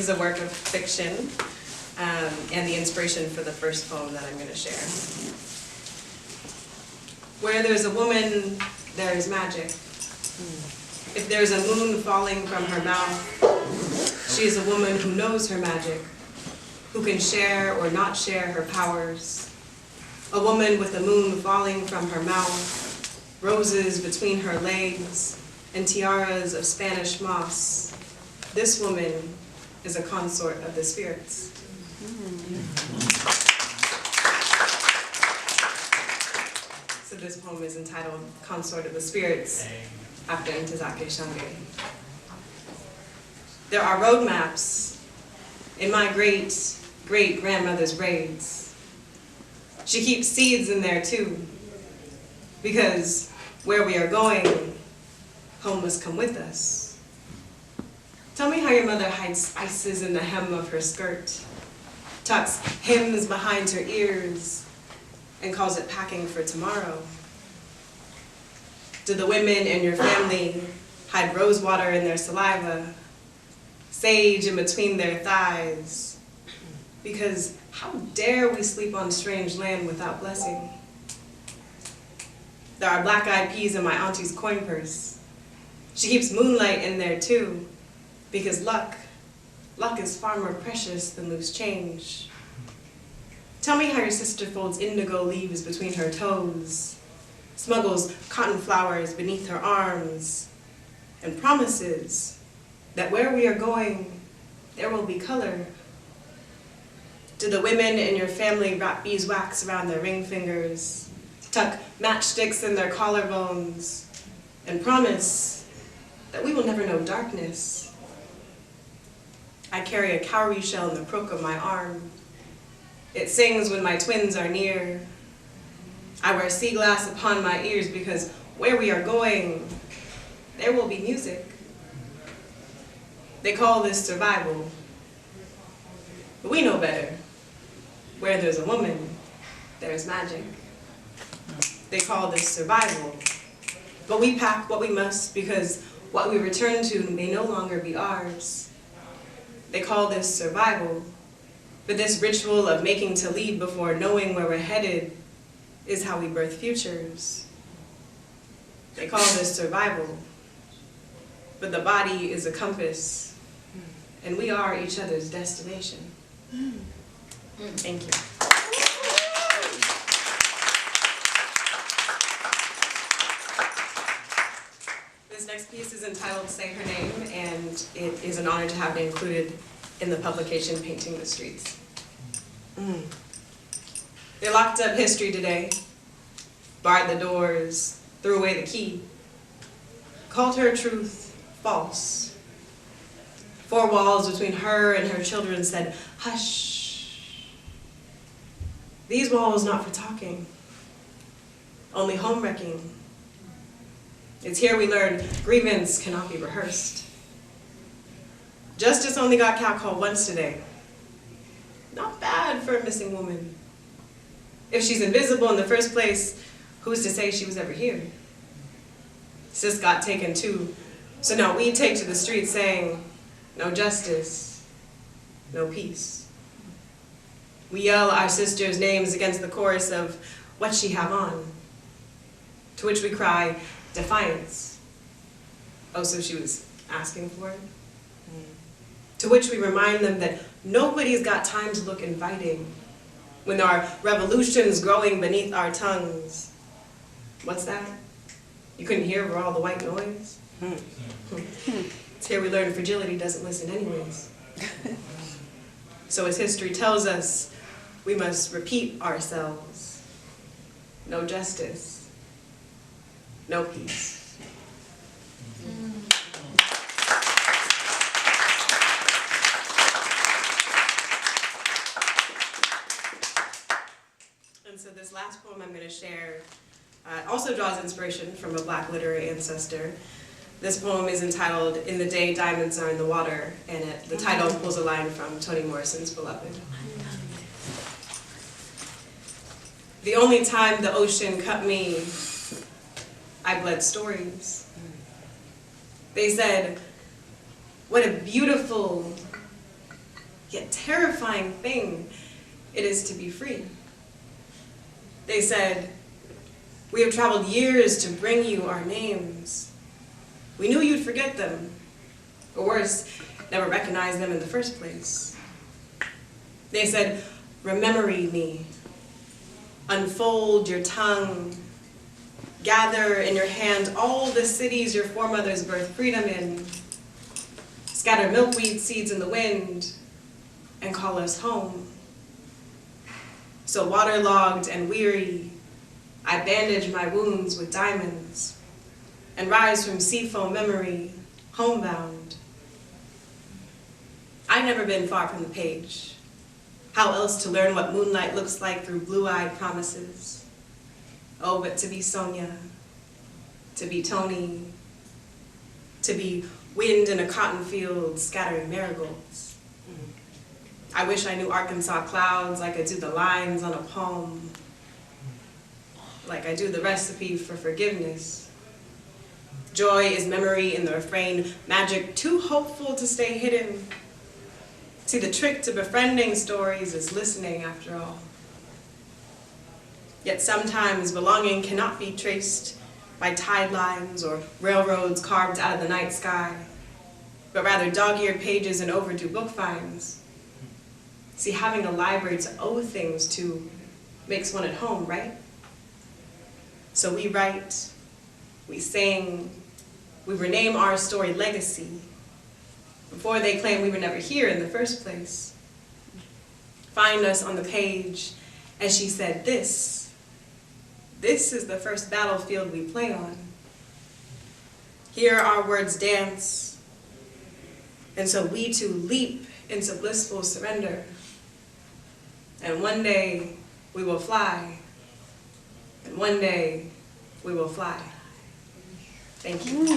is a work of fiction and the inspiration for the first poem that I'm going to share. Where there's a woman, there is magic. If there's a moon falling from her mouth, she is a woman who knows her magic, who can share or not share her powers. A woman with the moon falling from her mouth, roses between her legs, and tiaras of Spanish moss. This woman is a consort of the spirits. So this poem is entitled Consort of the Spirits, after Ntozake Shange. There are road maps in my great-great-grandmother's braids. She keeps seeds in there too, because where we are going, home must come with us. Tell me how your mother hides spices in the hem of her skirt, tucks hymns behind her ears, and calls it packing for tomorrow. Do the women in your family hide rose water in their saliva, sage in between their thighs? Because how dare we sleep on strange land without blessing? There are black-eyed peas in my auntie's coin purse. She keeps moonlight in there too, because luck is far more precious than loose change. Tell me how your sister folds indigo leaves between her toes, smuggles cotton flowers beneath her arms, and promises that where we are going, there will be color. Do the women in your family wrap beeswax around their ring fingers, tuck matchsticks in their collarbones, and promise that we will never know darkness? I carry a cowrie shell in the crook of my arm. It sings when my twins are near. I wear sea glass upon my ears because where we are going, there will be music. They call this survival, but we know better. Where there's a woman, there's magic. They call this survival, but we pack what we must because what we return to may no longer be ours. They call this survival, but this ritual of making to lead before knowing where we're headed is how we birth futures. They call this survival, but the body is a compass, and we are each other's destination. Thank you. This next piece is entitled Say Her Name, and it is an honor to have it included in the publication Painting the Streets. They locked up history today, barred the doors, threw away the key, called her truth false. Four walls between her and her children said, hush. These walls not for talking, only home wrecking. It's here we learn grievance cannot be rehearsed. Justice only got catcalled once today. Not bad for a missing woman. If she's invisible in the first place, who's to say she was ever here? Sis got taken too, so now we take to the streets saying, no justice, no peace. We yell our sister's names against the chorus of what she have on, to which we cry, defiance. Oh, so she was asking for it? To which we remind them that nobody's got time to look inviting when there are revolutions growing beneath our tongues. What's that? You couldn't hear over all the white noise? It's here we learn fragility doesn't listen anyways. So as history tells us, we must repeat ourselves. No justice, no peace. And so this last poem I'm going to share also draws inspiration from a Black literary ancestor. This poem is entitled In the Day Diamonds Are in the Water, and the title pulls a line from Toni Morrison's Beloved. The only time the ocean cut me, I bled stories. They said, what a beautiful yet terrifying thing it is to be free. They said, "We have traveled years to bring you our names. We knew you'd forget them, or worse, never recognize them in the first place." They said, "Rememory me. Unfold your tongue. Gather in your hand all the cities your foremothers birthed freedom in. Scatter milkweed seeds in the wind and call us home." So waterlogged and weary, I bandage my wounds with diamonds and rise from seafoam memory, homebound. I've never been far from the page. How else to learn what moonlight looks like through blue-eyed promises? Oh, but to be Sonia, to be Tony, to be wind in a cotton field scattering marigolds. I wish I knew Arkansas clouds like I do the lines on a poem, like I do the recipe for forgiveness. Joy is memory in the refrain, magic too hopeful to stay hidden. See, the trick to befriending stories is listening after all. Yet sometimes belonging cannot be traced by tide lines or railroads carved out of the night sky, but rather dog-eared pages and overdue book finds. See, having a library to owe things to makes one at home, right? So we write, we sing, we rename our story legacy before they claim we were never here in the first place. Find us on the page, as she said, this is the first battlefield we play on. Here our words dance, and so we too leap into blissful surrender. And one day we will fly, and one day we will fly. Thank you.